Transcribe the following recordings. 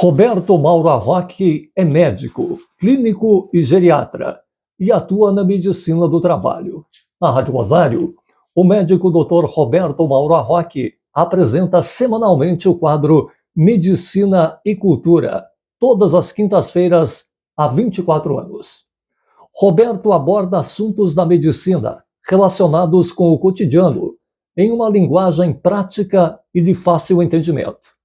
Roberto Mauro Arroque é médico, clínico e geriatra e atua na medicina do trabalho. Na Rádio Rosário, o médico Dr. Roberto Mauro Arroque apresenta semanalmente o quadro Medicina e Cultura, todas as quintas-feiras há 24 anos. Roberto aborda assuntos da medicina relacionados com o cotidiano, em uma linguagem prática e de fácil entendimento.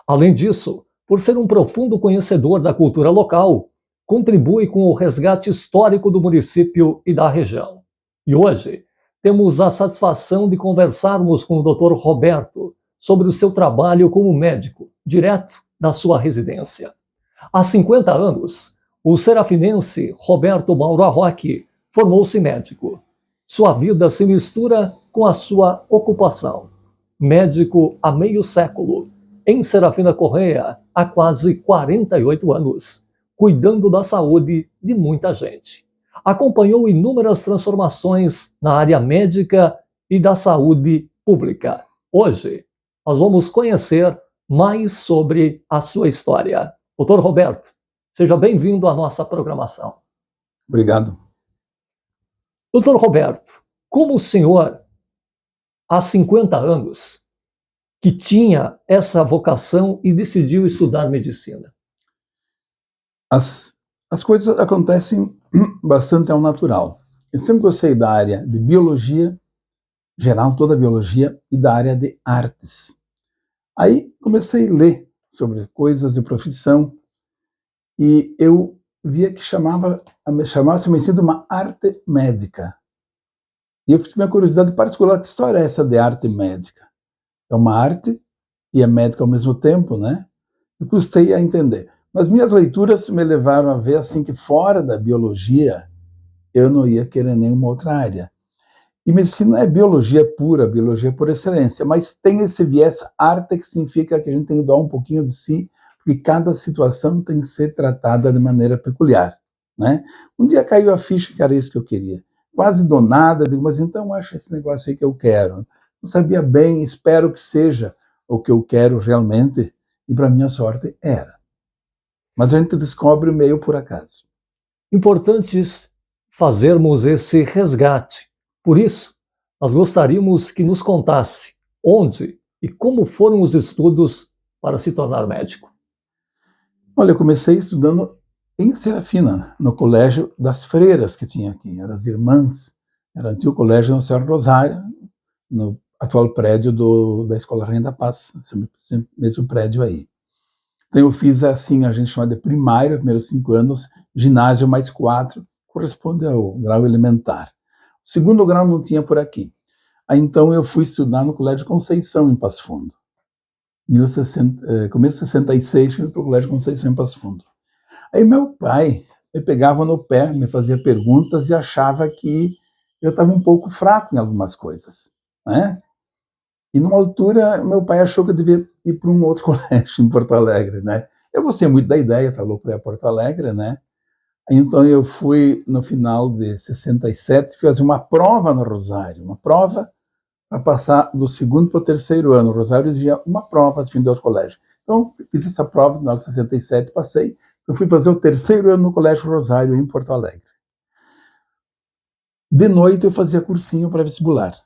Além disso, por ser um profundo conhecedor da cultura local, contribui com o resgate histórico do município e da região. E hoje, temos a satisfação de conversarmos com o Dr. Roberto sobre o seu trabalho como médico, direto da sua residência. Há 50 anos, o serafinense Roberto Mauro Arroque formou-se médico. Sua vida se mistura com a sua ocupação. Médico há meio século, em Serafina Correia, há quase 48 anos, cuidando da saúde de muita gente. Acompanhou inúmeras transformações na área médica e da saúde pública. Hoje, nós vamos conhecer mais sobre a sua história. Doutor Roberto, seja bem-vindo à nossa programação. Obrigado. Doutor Roberto, como o senhor, há 50 anos, que tinha essa vocação e decidiu estudar medicina? As coisas acontecem bastante ao natural. Eu sempre gostei da área de biologia, geral, toda a biologia, e da área de artes. Aí comecei a ler sobre coisas de profissão e eu via que chamava-se medicina de uma arte médica. E eu tive uma curiosidade particular: que história é essa de arte médica? É uma arte e é médica ao mesmo tempo, né? Eu custei a entender. Mas minhas leituras me levaram a ver assim que fora da biologia eu não ia querer nenhuma outra área. E medicina é biologia pura, biologia por excelência, mas tem esse viés arte, que significa que a gente tem que doar um pouquinho de si, porque cada situação tem que ser tratada de maneira peculiar, né? Um dia caiu a ficha que era isso que eu queria. Quase do nada, digo, mas então acho esse negócio aí que eu quero. Não sabia bem, espero que seja o que eu quero realmente, e para minha sorte era. Mas a gente descobre o meio por acaso. Importante fazermos esse resgate. Por isso, nós gostaríamos que nos contasse onde e como foram os estudos para se tornar médico. Olha, eu comecei estudando em Serafina, no colégio das freiras que tinha aqui. Eram as irmãs, era o antigo colégio Nossa Senhora Rosário, no atual prédio da Escola Rainha da Paz, esse mesmo prédio aí. Então eu fiz assim, a gente chama de primário, primeiros 5 anos, ginásio mais 4, corresponde ao grau elementar. O segundo grau não tinha por aqui. Aí então eu fui estudar no Colégio Conceição, em Passo Fundo. Começo de 66, fui para o Colégio Conceição, em Passo Fundo. Aí meu pai me pegava no pé, me fazia perguntas e achava que eu estava um pouco fraco em algumas coisas, né? E numa altura, meu pai achou que eu devia ir para um outro colégio em Porto Alegre, né? Eu gostei muito da ideia, estava louco para ir a Porto Alegre, né? Então eu fui, no final de 67, fazer uma prova no Rosário, uma prova para passar do segundo para o terceiro ano. O Rosário exigia uma prova a fim do outro colégio. Então fiz essa prova no final de 67, passei. Eu fui fazer o terceiro ano no Colégio Rosário, em Porto Alegre. De noite eu fazia cursinho para vestibular.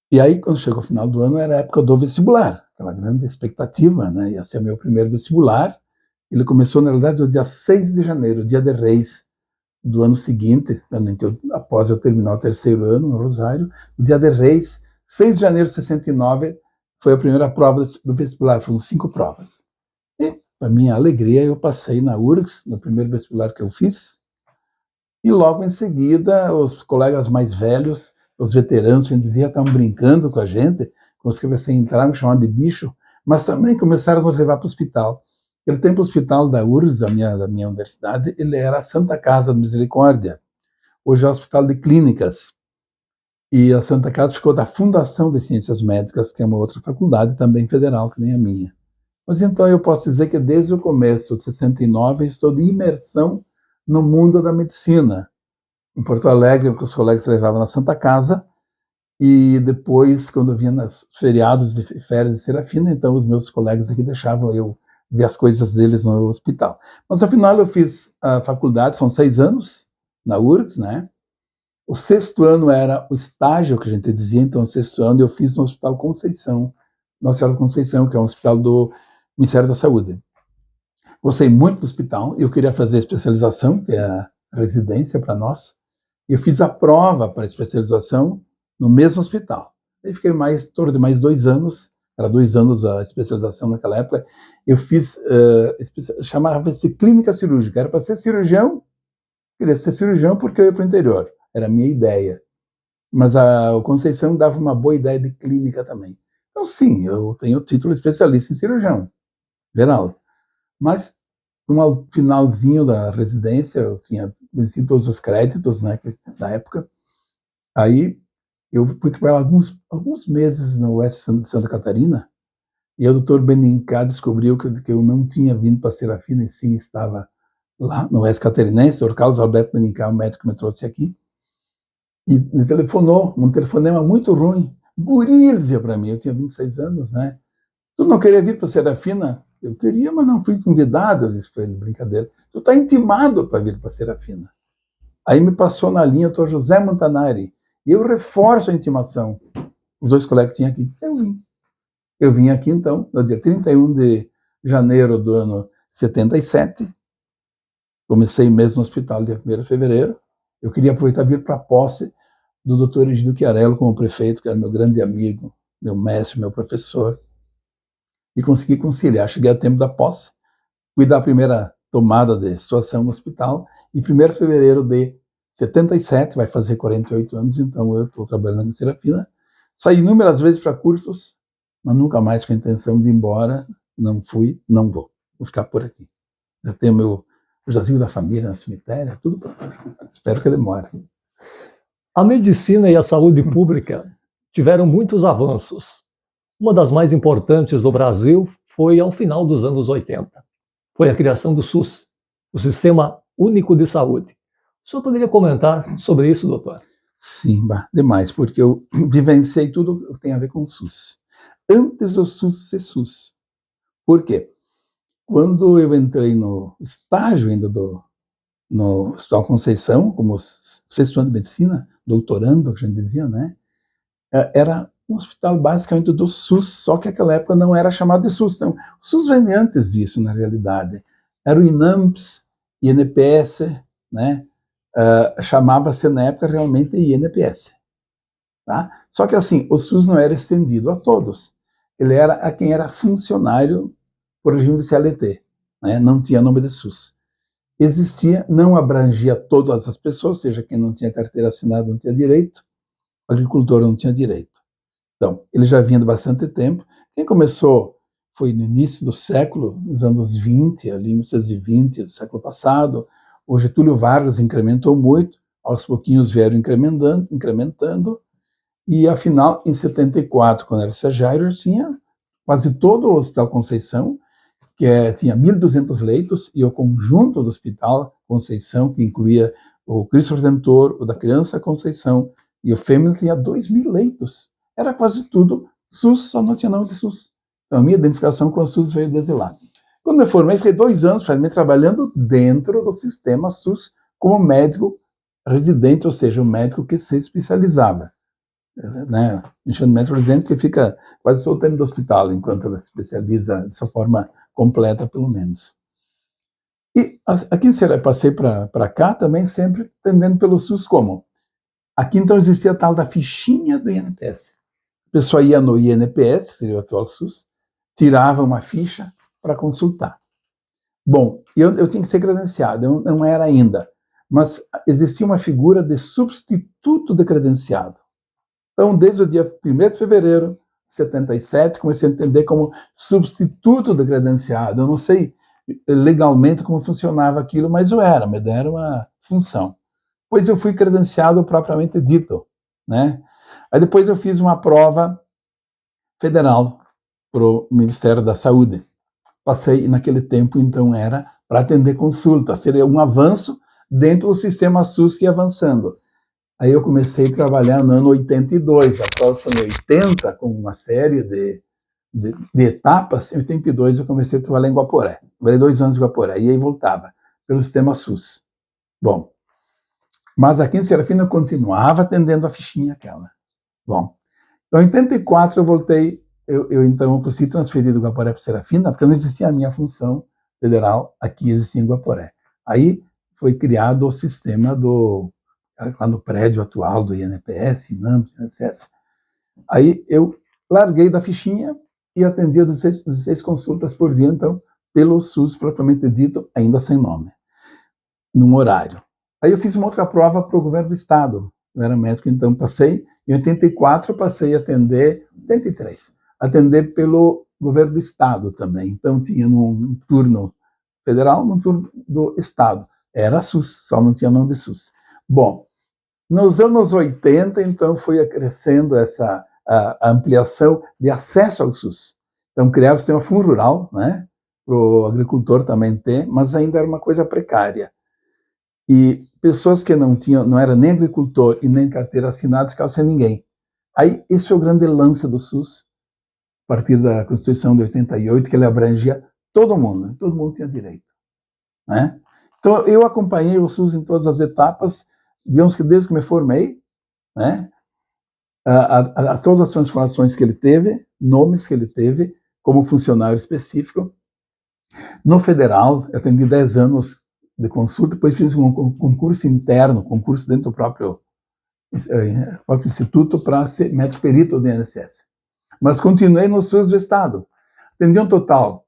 E aí, quando chegou o final do ano, era a época do vestibular, aquela grande expectativa, né? Ia ser meu primeiro vestibular. Ele começou, na realidade, no dia 6 de janeiro, dia de Reis do ano seguinte, após eu terminar o terceiro ano no Rosário. O dia de Reis, 6 de janeiro de 69, foi a primeira prova do vestibular, foram 5 provas. E, para minha alegria, eu passei na URGS, no primeiro vestibular que eu fiz, e logo em seguida, os colegas mais velhos, os veteranos, a gente dizia, estavam brincando com a gente, com os que você entraram, chamavam de bicho, mas também começaram a nos levar para o hospital. Aquele tempo, o hospital da URGS, da minha universidade, ele era a Santa Casa de Misericórdia. Hoje é o Hospital de Clínicas. E a Santa Casa ficou da Fundação de Ciências Médicas, que é uma outra faculdade, também federal, que nem a minha. Mas então eu posso dizer que desde o começo de 69 estou de imersão no mundo da medicina. Em Porto Alegre, que os colegas levavam na Santa Casa, e depois, quando eu vinha nos feriados de férias de Serafina, então os meus colegas aqui deixavam eu ver as coisas deles no hospital. Mas, afinal, eu fiz a faculdade, são 6 anos, na URGS, né? O 6º ano era o estágio, que a gente dizia, então, o 6º ano eu fiz no Hospital Conceição, Nossa Senhora da Conceição, que é um hospital do Ministério da Saúde. Gostei muito do hospital, eu queria fazer especialização, que é a residência para nós, e eu fiz a prova para especialização no mesmo hospital. Aí fiquei em torno de mais 2 anos, era 2 anos a especialização naquela época, eu fiz, chamava-se clínica cirúrgica, era para ser cirurgião, queria ser cirurgião porque eu ia para o interior, era a minha ideia. Mas o Conceição dava uma boa ideia de clínica também. Então, sim, eu tenho o título de especialista em cirurgião geral. Mas, no finalzinho da residência, eu tinha vencido todos os créditos, né, da época. Aí, eu fui trabalhar alguns meses no oeste de Santa Catarina, e o doutor Benincá descobriu que eu não tinha vindo para Serafina, e sim estava lá no oeste catarinense. O Dr. Carlos Alberto Benincá, o médico que me trouxe aqui, e me telefonou, um telefonema muito ruim. Guri, ele dizia para mim, eu tinha 26 anos, né? Tu não queria vir para Serafina? Eu queria, mas não fui convidado, eu disse para ele, brincadeira. Tu está intimado para vir para Serafina. Aí me passou na linha o doutor José Montanari, e eu reforço a intimação. Os 2 colegas que tinha aqui. Eu vim. Eu vim aqui, então, no dia 31 de janeiro do ano 77. Comecei mesmo no hospital dia 1º de fevereiro. Eu queria aproveitar e vir para a posse do doutor Egídio Chiarello como prefeito, que era meu grande amigo, meu mestre, meu professor. E consegui conciliar. Cheguei a tempo da posse, fui dar a primeira tomada de situação no hospital, e 1º de fevereiro de 77, vai fazer 48 anos, então eu estou trabalhando em Serafina. Saí inúmeras vezes para cursos, mas nunca mais com a intenção de ir embora. Não fui, não vou. Vou ficar por aqui. Já tenho meu jazigo da família no cemitério, tudo pronto. Espero que demore. A medicina e a saúde pública tiveram muitos avanços. Uma das mais importantes do Brasil foi ao final dos anos 80. Foi a criação do SUS, o Sistema Único de Saúde. O senhor poderia comentar sobre isso, doutor? Sim, demais, porque eu vivenciei tudo que tem a ver com o SUS. Antes do SUS ser SUS. Por quê? Quando eu entrei no estágio ainda no Hospital Conceição, como 6º ano de medicina, doutorando, que a gente dizia, né? Era um hospital basicamente do SUS, só que naquela época não era chamado de SUS. Não. O SUS vem antes disso, na realidade. Era o INAMPS, INPS, né? Chamava-se na época realmente INPS. Tá? Só que assim, o SUS não era estendido a todos. Ele era a quem era funcionário por regime de CLT, né? Não tinha nome de SUS. Existia, não abrangia todas as pessoas, ou seja, quem não tinha carteira assinada não tinha direito, o agricultor não tinha direito. Então, ele já vinha de bastante tempo. Quem começou foi no início do século, nos anos 20, ali 1920 do século passado. O Getúlio Vargas incrementou muito, aos pouquinhos vieram incrementando, e afinal, em 74, quando era estagiário, tinha quase todo o Hospital Conceição, que tinha 1.200 leitos, e o conjunto do Hospital Conceição, que incluía o Cristo Redentor, o da Criança Conceição e o Fêmea, tinha 2.000 leitos. Era quase tudo SUS, só não tinha nome de SUS. Então, a minha identificação com o SUS veio desde lá. Quando me formei, fiquei 2 anos trabalhando dentro do sistema SUS como médico residente, ou seja, um médico que se especializava. Né? Enchendo médico residente, porque fica quase todo o tempo do hospital, enquanto ela se especializa dessa forma completa, pelo menos. E aqui eu passei para cá também, sempre atendendo pelo SUS como? Aqui então existia a tal da fichinha do INPS. A pessoa ia no INPS, que seria o atual SUS, tirava uma ficha para consultar. Bom, eu tinha que ser credenciado, eu não era ainda, mas existia uma figura de substituto de credenciado. Então, desde o dia 1º de fevereiro de 77, comecei a entender como substituto de credenciado. Eu não sei legalmente como funcionava aquilo, mas me deram uma função. Depois eu fui credenciado propriamente dito, né? Aí depois eu fiz uma prova federal para o Ministério da Saúde. Passei, naquele tempo, então, era para atender consulta. Seria um avanço dentro do sistema SUS que ia avançando. Aí eu comecei a trabalhar no ano 82, a prova foi em 80, com uma série de de etapas, em 82 eu comecei a trabalhar em Guaporé. Trabalhei 2 anos em Guaporé, e aí voltava pelo sistema SUS. Bom, mas aqui em Serafina eu continuava atendendo a fichinha aquela. Bom, então em 84 eu voltei, então eu fui transferido do Guaporé para Serafina, porque não existia a minha função federal, aqui existia em Guaporé. Aí foi criado o sistema lá no prédio atual do INPS, INAMP, INSS. Aí eu larguei da fichinha e atendia 16 consultas por dia, então, pelo SUS propriamente dito, ainda sem nome, num horário. Aí eu fiz uma outra prova para o governo do estado. Eu era médico, então passei. Em 84 passei a atender, 83, atender pelo governo do estado também. Então tinha num turno federal, num turno do estado. Era SUS, só não tinha nome de SUS. Bom, nos anos 80, então, foi crescendo essa a ampliação de acesso ao SUS. Então, criaram o sistema Fundo Rural, né, para o agricultor também ter, mas ainda era uma coisa precária. E pessoas que não eram nem agricultor e nem carteira assinada, ficavam sem ninguém. Aí, esse é o grande lance do SUS, a partir da Constituição de 88, que ele abrangia todo mundo tinha direito, né? Então, eu acompanhei o SUS em todas as etapas, digamos que desde que me formei, né? Todas as transformações que ele teve, nomes que ele teve como funcionário específico. No federal, eu atendi 10 anos de consulta, depois fiz um concurso interno, concurso dentro do próprio instituto para ser médico perito do INSS. Mas continuei no SUS do Estado. Atendi um total,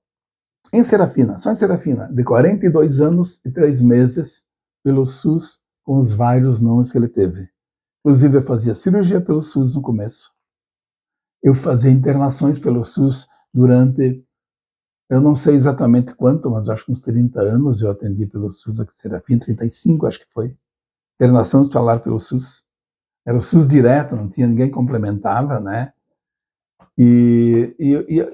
em Serafina, só em Serafina, de 42 anos e 3 meses pelo SUS, com os vários nomes que ele teve. Inclusive, eu fazia cirurgia pelo SUS no começo. Eu fazia internações pelo SUS durante, eu não sei exatamente quanto, mas acho que uns 30 anos eu atendi pelo SUS aqui em Serafina, 35 acho que foi. Internação hospitalar pelo SUS. Era o SUS direto, não tinha ninguém complementava, né? E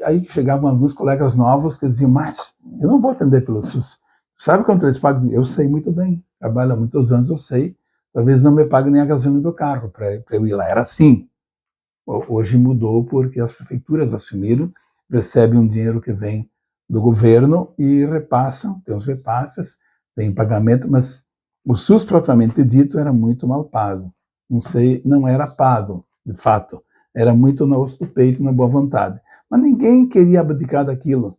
aí chegavam alguns colegas novos que diziam, mas eu não vou atender pelo SUS. Sabe quanto eles pagam? Eu sei muito bem, trabalho há muitos anos, eu sei. Talvez não me pague nem a gasolina do carro para eu ir lá. Era assim. Hoje mudou porque as prefeituras assumiram, recebem um dinheiro que vem do governo e repassam, tem os repasses, tem pagamento, mas o SUS propriamente dito era muito mal pago. Não sei, não era pago, de fato. Era muito no osso do peito, na boa vontade. Mas ninguém queria abdicar daquilo.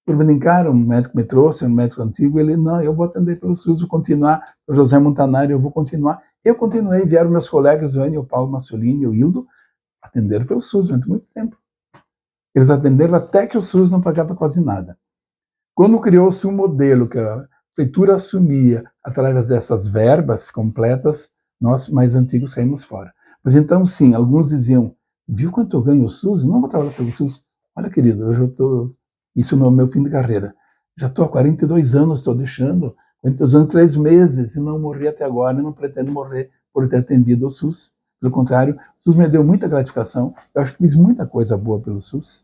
Por brincar, um médico me trouxe, um médico antigo, ele, não, eu vou atender pelo SUS, vou continuar, o José Montanari, eu vou continuar. Eu continuei, vieram meus colegas, o Enio, o Paulo Massolini e o Hildo, atenderam pelo SUS durante muito tempo. Eles atenderam até que o SUS não pagava quase nada. Quando criou-se um modelo que a prefeitura assumia através dessas verbas completas, nós mais antigos saímos fora. Mas então, sim, alguns diziam, viu quanto eu ganho o SUS? Não vou trabalhar pelo SUS. Olha, querido, eu já estou... Isso no meu fim de carreira. Já estou há 42 anos, estou deixando 42 anos, 3 meses, e não morri até agora, e não pretendo morrer por ter atendido o SUS. Pelo contrário, o SUS me deu muita gratificação. Eu acho que fiz muita coisa boa pelo SUS.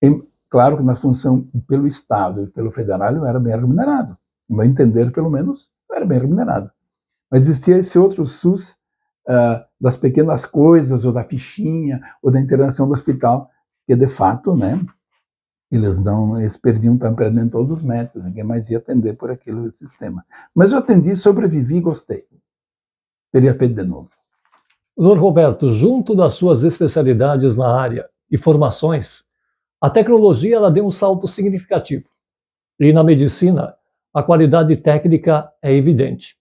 E, claro que na função pelo Estado e pelo Federal eu era bem remunerado. No meu entender, pelo menos, eu era bem remunerado. Mas existia esse outro SUS das pequenas coisas, ou da fichinha, ou da internação do hospital, que de fato, né, eles perdiam, estavam perdendo todos os médicos, ninguém mais ia atender por aquele sistema. Mas eu atendi, sobrevivi e gostei. Teria feito de novo. Doutor Roberto, junto das suas especialidades na área e formações, a tecnologia ela deu um salto significativo. E na medicina, a qualidade técnica é evidente.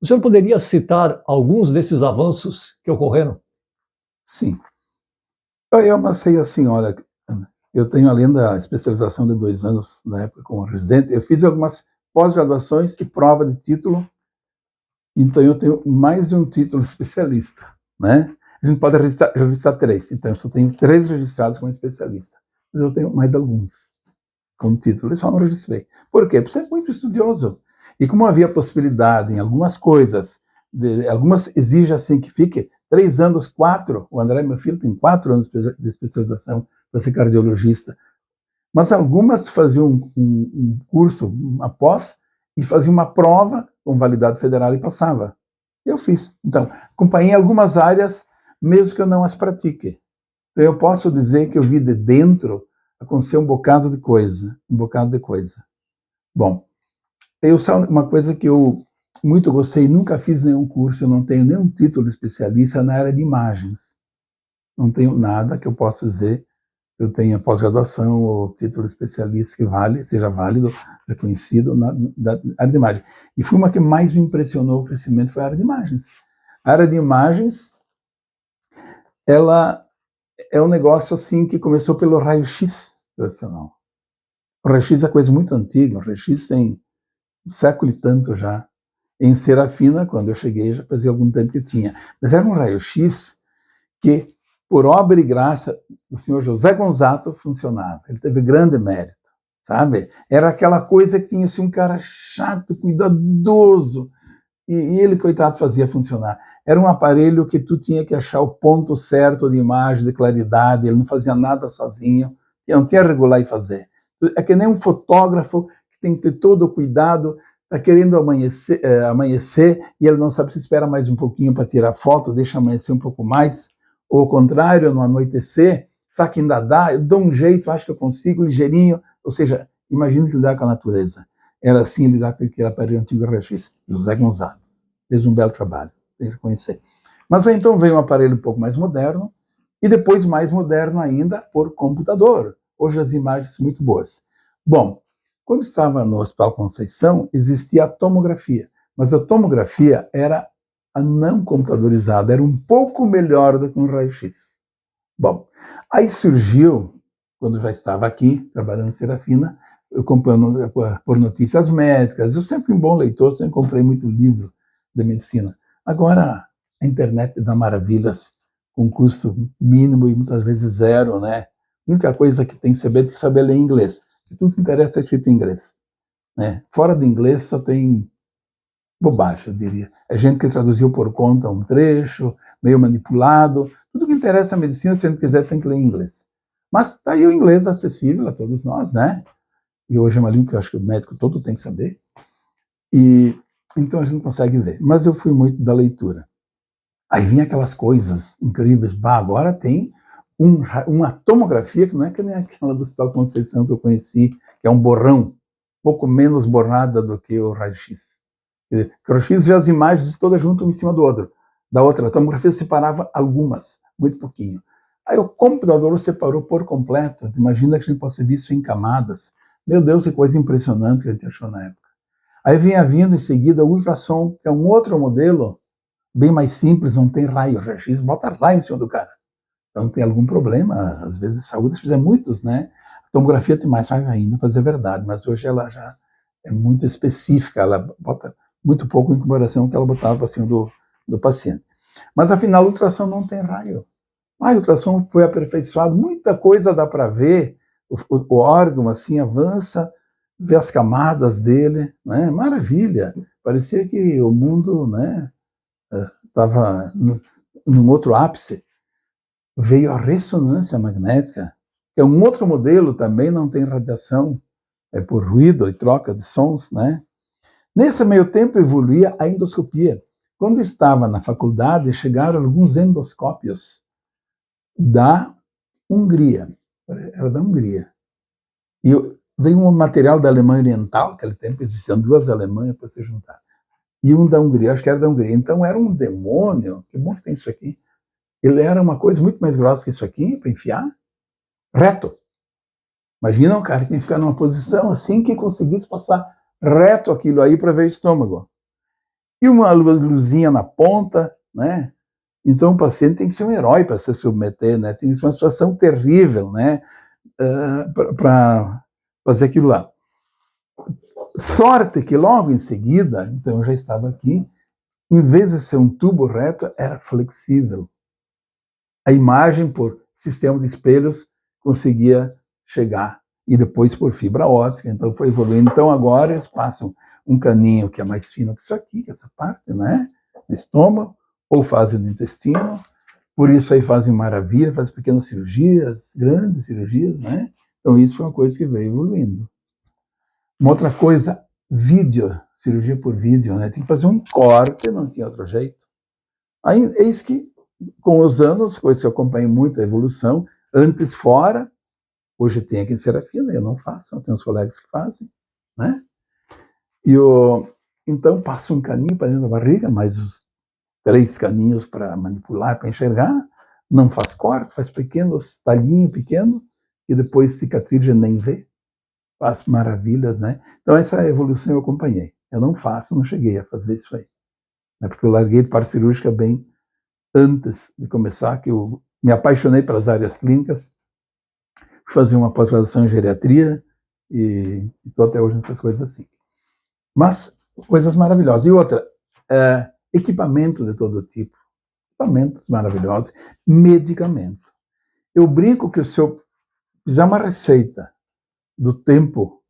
O senhor poderia citar alguns desses avanços que ocorreram? Sim. Eu passei assim, olha, eu tenho além da especialização de 2 anos na época como residente, eu fiz algumas pós-graduações e prova de título, então eu tenho mais de um título especialista, né? A gente pode registrar 3, então eu só tenho 3 registrados como especialista, mas eu tenho mais alguns com título, eu só não registrei. Por quê? Porque você é muito estudioso. E como havia possibilidade em algumas coisas, algumas exigem assim que fique 3 anos, 4, o André, meu filho, tem 4 anos de especialização para ser cardiologista, mas algumas faziam um curso, uma pós, e faziam uma prova com validade federal e passava. Eu fiz. Então, acompanhei algumas áreas, mesmo que eu não as pratique. Então eu posso dizer que eu vi de dentro acontecer um bocado de coisa, Bom, uma coisa que eu muito gostei, nunca fiz nenhum curso, eu não tenho nenhum título de especialista na área de imagens. Não tenho nada que eu possa dizer eu tenha pós-graduação ou título de especialista que seja válido, reconhecido na área de imagem. E foi uma que mais me impressionou o crescimento, foi a área de imagens. A área de imagens, ela é um negócio assim que começou pelo raio-x tradicional. O raio-x é coisa muito antiga, o raio-x tem um século e tanto já. Em Serafina, quando eu cheguei, já fazia algum tempo que tinha. Mas era um raio-x que, por obra e graça do senhor José Gonzato, funcionava. Ele teve grande mérito, sabe? Era aquela coisa que tinha assim, um cara chato, cuidadoso, e ele, coitado, fazia funcionar. Era um aparelho que tu tinha que achar o ponto certo de imagem, de claridade, ele não fazia nada sozinho, não tinha regular e fazer. É que nem um fotógrafo que tem que ter todo o cuidado, está querendo amanhecer e ele não sabe se espera mais um pouquinho para tirar foto, deixa amanhecer um pouco mais, ou ao contrário, no anoitecer, sabe que ainda dá, eu dou um jeito, acho que eu consigo, ligeirinho, ou seja, imagina que lidar com a natureza. Era assim lidar com aquele aparelho antigo raio-x, José Gonzaga. Fez um belo trabalho, tem que reconhecer. Mas aí então veio um aparelho um pouco mais moderno, e depois mais moderno ainda por computador. Hoje as imagens são muito boas. Bom, quando estava no Hospital Conceição, existia a tomografia, mas a tomografia era a não computadorizada, era um pouco melhor do que um raio-x. Bom, aí surgiu, quando eu já estava aqui, trabalhando em Serafina, eu comprando por notícias médicas, eu sempre fui um bom leitor, sempre comprei muito livro de medicina. Agora, a internet dá maravilhas, com custo mínimo e muitas vezes zero, né? A única coisa que tem que saber ler inglês. Tudo que interessa é escrito em inglês. Né? Fora do inglês só tem bobagem, eu diria. É gente que traduziu por conta um trecho, meio manipulado. Tudo que interessa a medicina, se a gente quiser, tem que ler em inglês. Mas está aí o inglês acessível a todos nós, né? E hoje é uma língua que eu acho que o médico todo tem que saber. E então a gente consegue ver. Mas eu fui muito da leitura. Aí vinha aquelas coisas incríveis. Bah, agora tem uma tomografia que não é que nem aquela do Hospital Conceição que eu conheci, que é um borrão, pouco menos borrada do que o raio-x. O raio-x vê as imagens todas juntas um em cima do outro. Da outra, a tomografia separava algumas, muito pouquinho. Aí o computador separou por completo. Imagina que a gente possa ver isso em camadas. Meu Deus, que coisa impressionante que a gente achou na época. Aí vinha vindo em seguida o ultrassom, que é um outro modelo, bem mais simples, não tem raio. O raio-x bota raio em cima do cara. Então tem algum problema, às vezes de saúde, se fizer muitos, né? A tomografia tem mais raio ainda, para dizer a verdade, mas hoje ela já é muito específica, ela bota muito pouco em comparação com o que ela botava para cima do paciente. Mas afinal, a ultrassom não tem raio. A ultrassom foi aperfeiçoado, muita coisa dá para ver, o órgão assim avança, vê as camadas dele, né? Maravilha. Parecia que o mundo, né, estava num outro ápice. Veio a ressonância magnética, que é um outro modelo, também não tem radiação, é por ruído e troca de sons, né? Nesse meio tempo evoluía a endoscopia. Quando estava na faculdade, chegaram alguns endoscópios da Hungria, era da Hungria. E veio um material da Alemanha Oriental, naquele tempo existiam duas Alemanhas para se juntar, e um da Hungria, acho que era da Hungria. Então era um demônio, que bom que tem isso aqui. Ele era uma coisa muito mais grossa que isso aqui, para enfiar, reto. Imagina um cara que tem que ficar numa posição assim que conseguisse passar reto aquilo aí para ver o estômago. E uma luzinha na ponta, né? Então o paciente tem que ser um herói para se submeter, né? Tem que ser uma situação terrível, né? Para fazer aquilo lá. Sorte que logo em seguida, então eu já estava aqui, em vez de ser um tubo reto, era flexível. A imagem por sistema de espelhos conseguia chegar e depois por fibra óptica, então foi evoluindo. Então agora eles passam um caninho que é mais fino que isso aqui, que é essa parte, né, do estômago, ou fazem no intestino, por isso aí fazem maravilha, fazem pequenas cirurgias, grandes cirurgias, né, então isso foi uma coisa que veio evoluindo. Uma outra coisa, vídeo, cirurgia por vídeo, né, tem que fazer um corte, não tinha outro jeito. Aí, eis que com os anos, coisa que eu acompanho muito, a evolução, antes fora, hoje tem aqui em Serafina, eu não faço, eu tenho uns colegas que fazem, né? Então passa um caninho para dentro da barriga, mais os 3 caninhos para manipular, para enxergar, não faz corte, faz pequenos talhinho pequeno, e depois cicatriza nem vê, faz maravilhas, né? Então essa evolução eu acompanhei. Eu não faço, não cheguei a fazer isso aí, né? Porque eu larguei de parte cirúrgica bem antes de começar, que eu me apaixonei pelas áreas clínicas, fazia uma pós-graduação em geriatria e estou até hoje nessas coisas assim. Mas coisas maravilhosas. E outra, equipamento de todo tipo, equipamentos maravilhosos, medicamento. Eu brinco que se eu fizer uma receita do tempo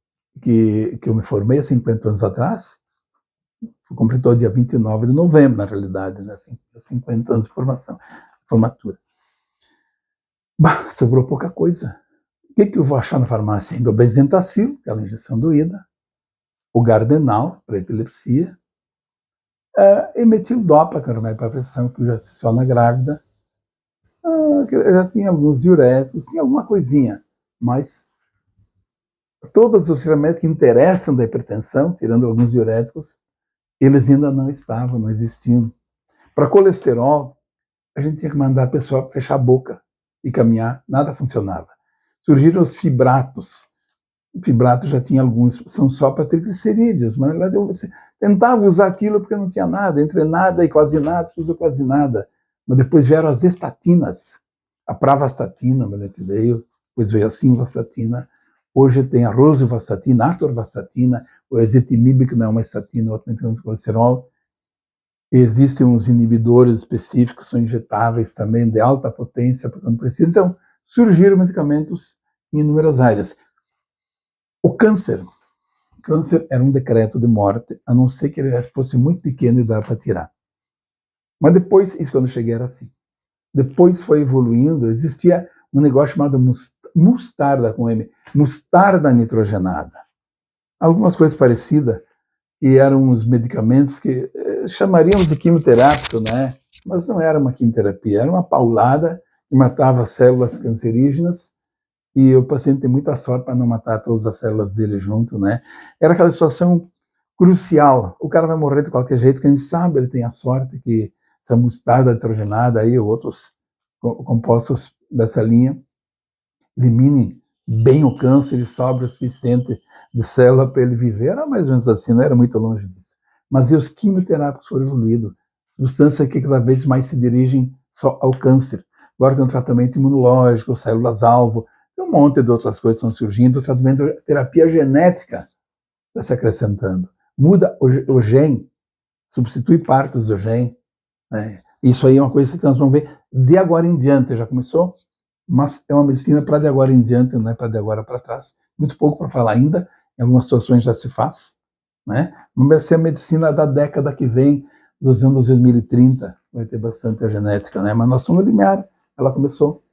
que eu me formei há 50 anos atrás, completou dia 29 de novembro, na realidade, né? 50 anos de formatura. Bah, sobrou pouca coisa. O que eu vou achar na farmácia? Endobenzentacil, aquela injeção doída, o Gardenal, para epilepsia, emetildopa, que era remédio para pressão, que já se na grávida, já tinha alguns diuréticos, tinha alguma coisinha, mas todos os remédios que interessam da hipertensão, tirando alguns diuréticos, eles ainda não estavam, não existiam. Para colesterol, a gente tinha que mandar a pessoa fechar a boca e caminhar, nada funcionava. Surgiram os fibratos. Fibratos já tinha alguns, são só para triglicerídeos, mas na verdade você tentava usar aquilo porque não tinha nada, entre nada e quase nada, você usou quase nada. Mas depois vieram as estatinas, a pravastatina, que veio, depois veio a simvastatina, hoje tem a rosuvastatina, a atorvastatina, o ezetimibe, que não é uma estatina, outro medicamento de colesterol. Existem uns inibidores específicos, são injetáveis também, de alta potência, porque não precisa. Então, surgiram medicamentos em inúmeras áreas. O câncer era um decreto de morte, a não ser que ele fosse muito pequeno e dá para tirar. Mas depois, isso quando eu cheguei era assim. Depois foi evoluindo, existia um negócio chamado mostarda com M, mostarda nitrogenada. Algumas coisas parecidas, que eram uns medicamentos que chamaríamos de quimioterápico, né? Mas não era uma quimioterapia, era uma paulada que matava células cancerígenas e o paciente tem muita sorte para não matar todas as células dele junto, né? Era aquela situação crucial. O cara vai morrer de qualquer jeito, quem sabe ele tem a sorte que essa mostarda nitrogenada aí, ou outros compostos dessa linha, eliminem bem o câncer e sobra o suficiente de célula para ele viver. Era mais ou menos assim, não era muito longe disso. Mas e os quimioterápicos foram evoluindo, substâncias que cada vez mais se dirigem só ao câncer. Agora tem um tratamento imunológico, células-alvo, tem um monte de outras coisas que estão surgindo, o tratamento, a terapia genética está se acrescentando. Muda o gene, substitui partes do gene, né? Isso aí é uma coisa que nós vamos ver de agora em diante, já começou, mas é uma medicina para de agora em diante, não é para de agora para trás. Muito pouco para falar ainda, em algumas situações já se faz, né? Vai ser a medicina da década que vem, dos anos 2030, vai ter bastante a genética, né? Mas nós somos limiar, ela começou.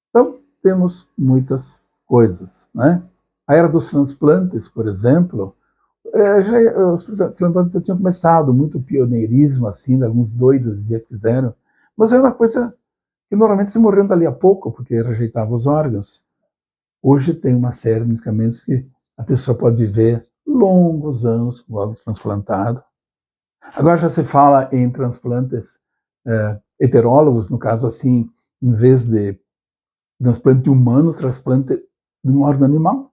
Então, temos muitas coisas, né? A era dos transplantes, por exemplo, os transplantes já tinham começado, muito pioneirismo, assim, alguns doidos diziam que fizeram, mas era uma coisa que normalmente se morriam dali a pouco, porque rejeitavam os órgãos. Hoje tem uma série de medicamentos que a pessoa pode viver longos anos com o órgão transplantado. Agora já se fala em transplantes heterólogos, no caso assim, em vez de transplante humano, transplante de um órgão animal.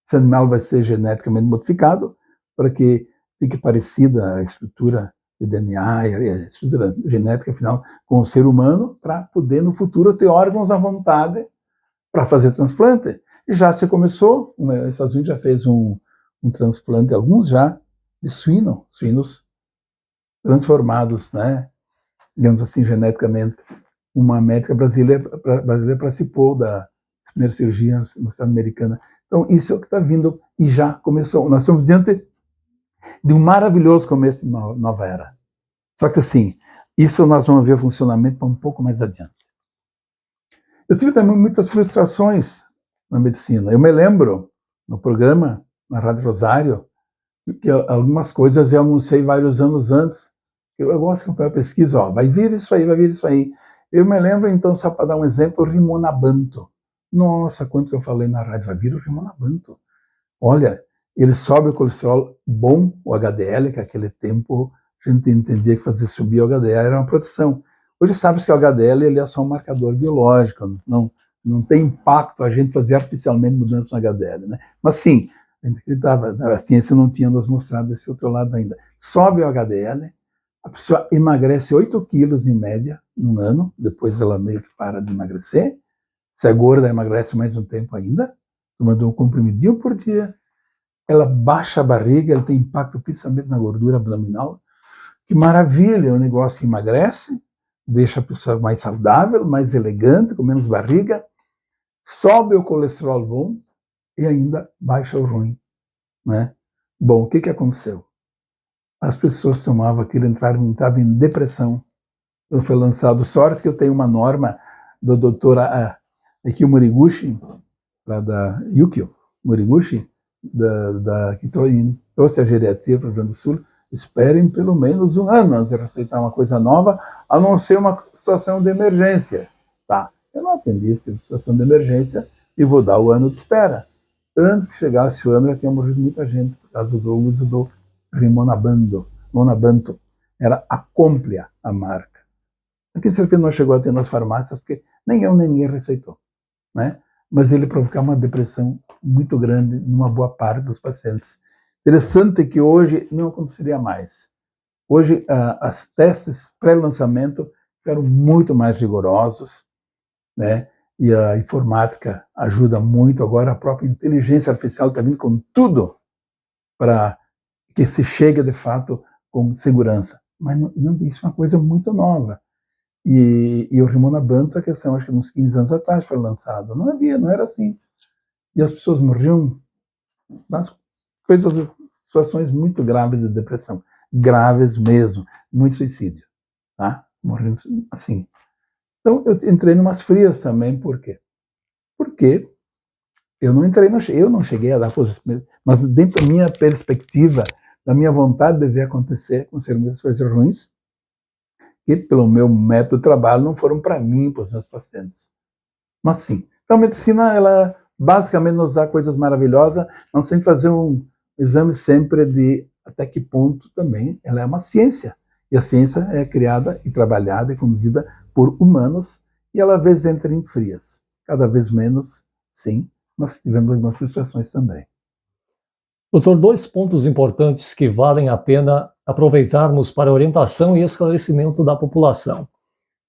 Esse animal vai ser geneticamente modificado para que fique parecida a estrutura de DNA e a estrutura genética, afinal, com o ser humano, para poder, no futuro, ter órgãos à vontade para fazer transplante. E já se começou, os Estados Unidos já fez um transplante, alguns já, de suínos transformados, né, digamos assim, geneticamente. Uma médica brasileira participou da primeira cirurgia no estado americana. Então, isso é o que está vindo e já começou. Nós estamos diante de um maravilhoso começo de uma nova era. Só que, assim, isso nós vamos ver o funcionamento para um pouco mais adiante. Eu tive também muitas frustrações na medicina. Eu me lembro, no programa, na Rádio Rosário, que algumas coisas eu anunciei vários anos antes Eu gosto que eu pesquiso, ó, vai vir isso aí, vai vir isso aí. Eu me lembro, então, só para dar um exemplo, o Rimonabanto. Nossa, quanto que eu falei na rádio, vai vir o Rimonabanto. Olha, ele sobe o colesterol bom, o HDL, que naquele tempo a gente entendia que fazer subir o HDL era uma proteção. Hoje sabe que o HDL ele é só um marcador biológico, não tem impacto a gente fazer artificialmente mudança no HDL, né? Mas sim, a gente acreditava, a ciência não tinha nos mostrado esse outro lado ainda. Sobe o HDL, a pessoa emagrece 8 quilos em média num ano, depois ela meio que para de emagrecer. Se é gorda, emagrece mais um tempo ainda, tomando um comprimidinho por dia. Ela baixa a barriga, ela tem impacto principalmente na gordura abdominal. Que maravilha, o negócio emagrece, deixa a pessoa mais saudável, mais elegante, com menos barriga, sobe o colesterol bom e ainda baixa o ruim, né? Bom, o que aconteceu? As pessoas tomavam aquilo, entravam em depressão. Quando foi lançado, sorte que eu tenho uma norma do doutor Akio Moriguchi, lá da Yukio Moriguchi, que trouxe a geriatria para o Rio Grande do Sul. Esperem pelo menos um ano antes de aceitar uma coisa nova, a não ser uma situação de emergência. Tá, eu não atendi essa situação de emergência e vou dar o ano de espera. Antes que chegasse o ano, já tinha morrido muita gente por causa do uso do Rimonabanto. Era a Complia, a marca. Aqui em não chegou a ter nas farmácias, porque nem eu nem ninguém receitou, né? Mas ele provocava uma depressão muito grande numa boa parte dos pacientes. Interessante que hoje não aconteceria mais. Hoje, as testes pré-lançamento ficaram muito mais rigorosos, né? E a informática ajuda muito. Agora, a própria inteligência artificial está vindo com tudo para que se chegue, de fato, com segurança. Mas não, isso é uma coisa muito nova. E o Rimonabanto, a questão, acho que uns 15 anos atrás foi lançado. Não era assim. E as pessoas morriam nas situações muito graves de depressão. Graves mesmo. Muito suicídio. Tá? Morrendo assim. Então, eu entrei numas frias também. Por quê? Porque eu não cheguei a dar posições, mas dentro da minha perspectiva, da minha vontade de ver acontecer com as coisas ruins, que pelo meu método de trabalho não foram para mim, para os meus pacientes. Mas sim. Então a medicina, ela basicamente nos dá coisas maravilhosas, não sem fazer um exame sempre de até que ponto também ela é uma ciência. E a ciência é criada e trabalhada e conduzida por humanos e ela às vezes entra em frias. Cada vez menos, sim, mas tivemos algumas frustrações também. Doutor, dois pontos importantes que valem a pena aproveitarmos para orientação e esclarecimento da população,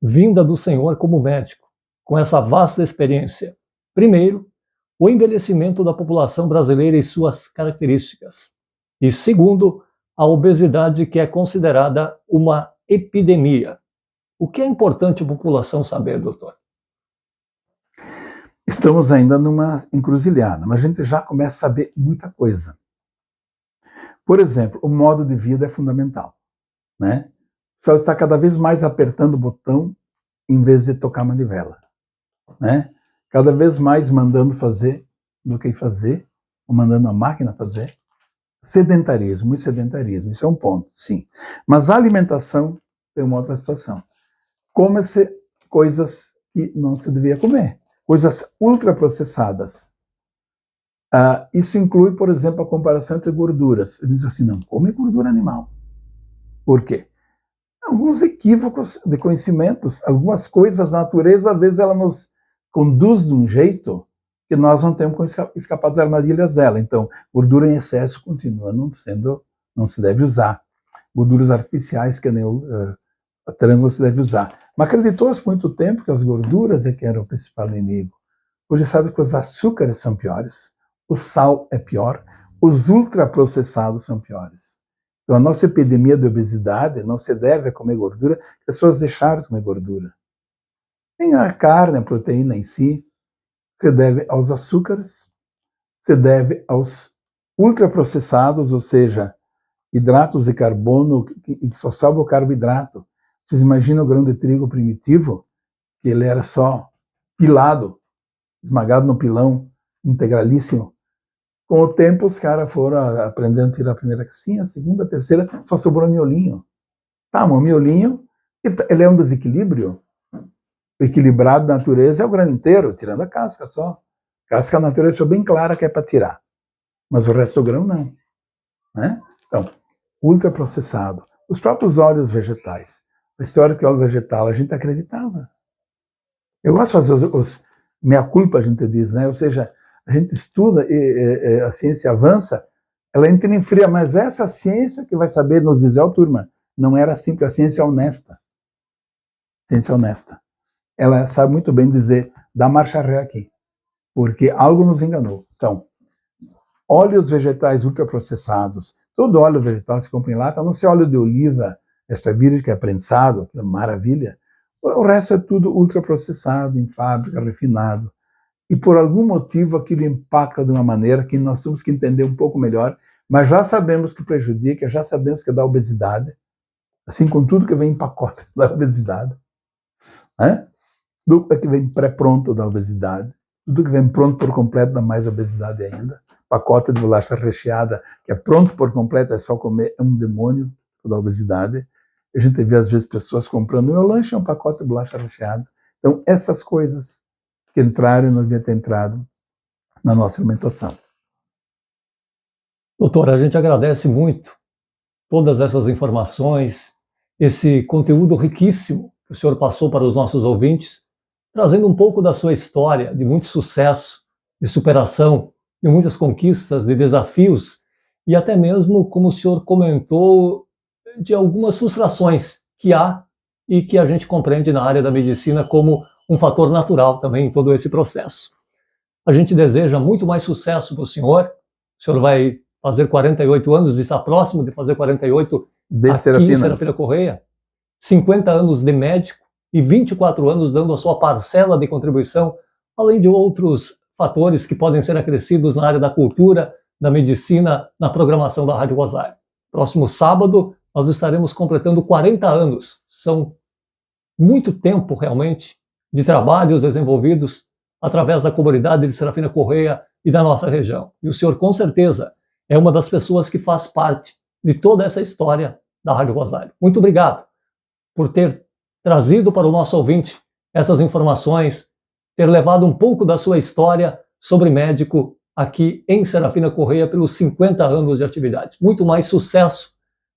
vinda do senhor como médico, com essa vasta experiência. Primeiro, o envelhecimento da população brasileira e suas características. E segundo, a obesidade, que é considerada uma epidemia. O que é importante a população saber, doutor? Estamos ainda numa encruzilhada, mas a gente já começa a saber muita coisa. Por exemplo, o modo de vida é fundamental, né? Você está cada vez mais apertando o botão em vez de tocar a manivela, né? Cada vez mais mandando fazer do que fazer, ou mandando a máquina fazer. Sedentarismo, isso é um ponto, sim. Mas a alimentação tem uma outra situação. Come-se coisas que não se devia comer, coisas ultraprocessadas. Isso inclui, por exemplo, a comparação entre gorduras. Ele diz assim, não come gordura animal. Por quê? Alguns equívocos de conhecimentos, algumas coisas da natureza, às vezes ela nos conduz de um jeito que nós não temos como escapar das armadilhas dela. Então, gordura em excesso continua não se deve usar. Gorduras artificiais, que nem a trans, não se deve usar. Mas acreditou-se por muito tempo que as gorduras é que eram o principal inimigo. Hoje sabe que os açúcares são piores, o sal é pior, os ultraprocessados são piores. Então, a nossa epidemia de obesidade não se deve a comer gordura, as pessoas deixaram de comer gordura. Nem a carne, a proteína em si, se deve aos açúcares, se deve aos ultraprocessados, ou seja, hidratos de carbono que só salva o carboidrato. Vocês imaginam o grão de trigo primitivo, que ele era só pilado, esmagado no pilão, integralíssimo. Com o tempo, os caras foram aprendendo a tirar a primeira casquinha, a segunda, a terceira, só sobrou miolinho. Tá, o miolinho, ele é um desequilíbrio. O equilibrado da natureza é o grão inteiro, tirando a casca só. A casca a natureza deixou bem clara que é para tirar. Mas o resto do grão não. Né? Então, ultraprocessado. Os próprios óleos vegetais. A história que o óleo vegetal a gente acreditava. Eu gosto de fazer os meia-culpa, a gente diz, né? Ou seja, a gente estuda e a ciência avança, ela entra em fria, mas essa ciência que vai saber nos dizer, turma, não era assim, porque a ciência é honesta. Ciência honesta. Ela sabe muito bem dizer, dá marcha ré aqui, porque algo nos enganou. Então, óleos vegetais ultraprocessados, todo óleo vegetal se compra em lata, a não ser óleo de oliva extra virgem, que é prensado, que é maravilha, o resto é tudo ultraprocessado, em fábrica, refinado. E por algum motivo aquilo impacta de uma maneira que nós temos que entender um pouco melhor, mas já sabemos que prejudica, já sabemos que dá obesidade, assim com tudo que vem em pacote da obesidade. Né? Tudo que vem pré-pronto da obesidade, tudo que vem pronto por completo dá mais obesidade ainda. Pacote de bolacha recheada, que é pronto por completo, é só comer, é um demônio da obesidade. A gente vê às vezes pessoas comprando, meu lanche é um pacote de bolacha recheada. Então essas coisas que entraram, não devia ter entrado na nossa alimentação. Doutor, a gente agradece muito todas essas informações, esse conteúdo riquíssimo que o senhor passou para os nossos ouvintes, trazendo um pouco da sua história de muito sucesso, de superação, de muitas conquistas, de desafios e até mesmo, como o senhor comentou, de algumas frustrações que há e que a gente compreende na área da medicina como um fator natural também em todo esse processo. A gente deseja muito mais sucesso para o senhor. O senhor vai fazer 48 anos, está próximo de fazer 48 aqui em Serafina Correia. 50 anos de médico e 24 anos dando a sua parcela de contribuição, além de outros fatores que podem ser acrescidos na área da cultura, da medicina, na programação da Rádio Rosário. Próximo sábado, nós estaremos completando 40 anos. São muito tempo, realmente, de trabalhos desenvolvidos através da comunidade de Serafina Correia e da nossa região. E o senhor, com certeza, é uma das pessoas que faz parte de toda essa história da Rádio Rosário. Muito obrigado por ter trazido para o nosso ouvinte essas informações, ter levado um pouco da sua história sobre médico aqui em Serafina Correia pelos 50 anos de atividade. Muito mais sucesso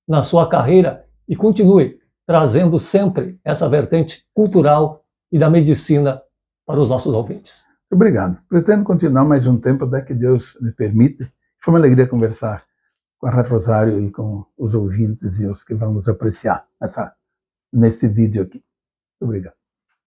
na sua carreira e continue trazendo sempre essa vertente cultural e da medicina para os nossos ouvintes. Obrigado. Pretendo continuar mais um tempo, até que Deus me permita. Foi uma alegria conversar com a Rádio Rosário e com os ouvintes e os que vão nos apreciar nesse vídeo aqui. Muito obrigado.